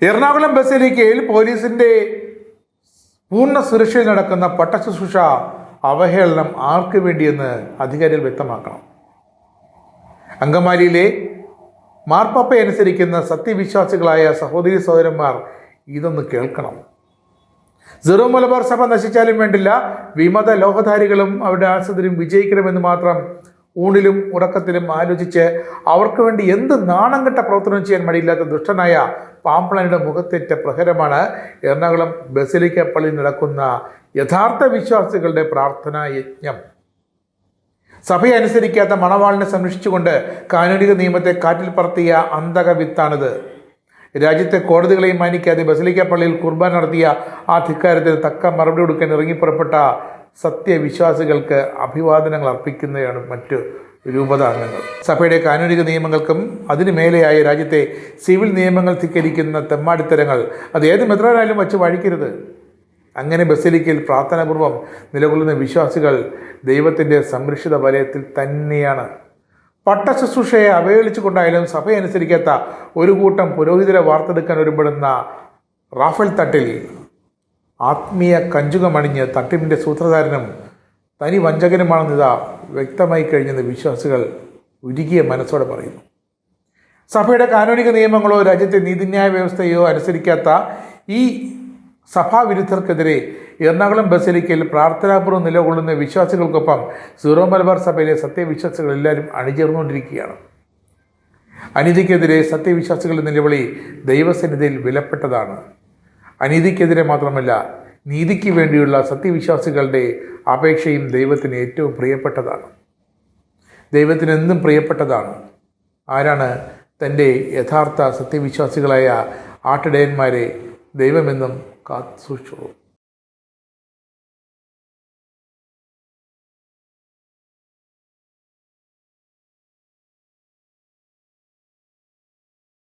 എറണാകുളം ബസിലിക്കയിൽ പോലീസിന്റെ പൂർണ്ണ സുരക്ഷയിൽ നടക്കുന്ന പട്ടശുശ്രൂഷ അവഹേളനം ആർക്ക് വേണ്ടിയെന്ന് അധികാരികൾ വ്യക്തമാക്കണം. അങ്കമാലിയിലെ മാർപ്പാപ്പയെ അനുസരിക്കുന്ന സത്യവിശ്വാസികളായ സഹോദരി സഹോദരന്മാർ ഇതൊന്ന് കേൾക്കണം. സിറോ മലബാർ സഭ നശിച്ചാലും വേണ്ടില്ല, വിമത ലോകധാരികളും അവരുടെ ആശ്രിതരും വിജയിക്കണമെന്ന് മാത്രം ഊണിലും ഉറക്കത്തിലും ആലോചിച്ച് അവർക്ക് വേണ്ടി എന്ത് നാണം കെട്ട പ്രവർത്തനം ചെയ്യാൻ മടിയില്ലാത്ത ദുഷ്ടനായ പാമ്പ്ളാനിയുടെ മുഖത്തേറ്റ പ്രഹരമാണ് എറണാകുളം ബസിലിക്ക പള്ളിയിൽ നടക്കുന്ന യഥാർത്ഥ വിശ്വാസികളുടെ പ്രാർത്ഥനാ യജ്ഞം. സഭയെ അനുസരിക്കാത്ത മണവാളിനെ സംരക്ഷിച്ചുകൊണ്ട് കാനൂനിക നിയമത്തെ കാറ്റിൽ പറത്തിയ അന്തക വിത്താണിത്. രാജ്യത്തെ കോടതികളെയും മാനിക്കാതെ ബസിലിക്ക പള്ളിയിൽ കുർബാന നടത്തിയ ആ ധിക്കാരത്തിന് തക്ക മറുപടി കൊടുക്കാൻ ഇറങ്ങിപ്പുറപ്പെട്ട സത്യവിശ്വാസികൾക്ക് അഭിവാദനങ്ങൾ അർപ്പിക്കുന്നതാണ് മറ്റു രൂപതാംഗങ്ങൾ. സഭയുടെ കാനൂനിക നിയമങ്ങൾക്കും അതിനു മേലെയായ രാജ്യത്തെ സിവിൽ നിയമങ്ങൾ ധിക്കരിക്കുന്ന തെമ്മാടിത്തരങ്ങൾ അത് ഏത് മെത്രാനായാലും വച്ച് വഴിക്കരുത്. അങ്ങനെ ബസിലിക്കയിൽ പ്രാർത്ഥനാപൂർവം നിലകൊള്ളുന്ന വിശ്വാസികൾ ദൈവത്തിൻ്റെ സംരക്ഷിത വലയത്തിൽ തന്നെയാണ്. പട്ടശുശ്രൂഷയെ അവഹേളിച്ചുകൊണ്ടായാലും സഭയെ അനുസരിക്കാത്ത ഒരു കൂട്ടം പുരോഹിതരെ വാർത്തെടുക്കാൻ ഒരുപെടുന്ന റാഫേൽ തട്ടിൽ ആത്മീയ കഞ്ചുകമണിഞ്ഞ് തട്ടിപ്പിൻ്റെ സൂത്രധാരനും തനി വഞ്ചകനുമാണെന്നിതാ വ്യക്തമായി കഴിഞ്ഞെന്ന് വിശ്വാസികൾ ഉരുകിയ മനസ്സോടെ പറയുന്നു. സഭയുടെ കാനൂനിക നിയമങ്ങളോ രാജ്യത്തെ നീതിന്യായ വ്യവസ്ഥയോ അനുസരിക്കാത്ത ഈ സഭാവിരുദ്ധർക്കെതിരെ എറണാകുളം ബസിലിക്കയിൽ പ്രാർത്ഥനാപൂർവ്വം നിലകൊള്ളുന്ന വിശ്വാസികൾക്കൊപ്പം സീറോ മലബാർ സഭയിലെ സത്യവിശ്വാസികൾ എല്ലാവരും അണിചേർന്നുകൊണ്ടിരിക്കുകയാണ്. അനീതിക്കെതിരെ സത്യവിശ്വാസികളുടെ നിലവിളി ദൈവസന്നിധിയിൽ വിലപ്പെട്ടതാണ്. അനീതിക്കെതിരെ മാത്രമല്ല, നീതിക്ക് വേണ്ടിയുള്ള സത്യവിശ്വാസികളുടെ അപേക്ഷയും ദൈവത്തിന് ഏറ്റവും പ്രിയപ്പെട്ടതാണ്. ദൈവത്തിന് എന്നും പ്രിയപ്പെട്ടതാണ്. ആരാണ് തൻ്റെ യഥാർത്ഥ സത്യവിശ്വാസികളായ ആട്ടിടയന്മാരെ ദൈവമെന്നും കാത്തു സൂക്ഷിച്ചോളൂ.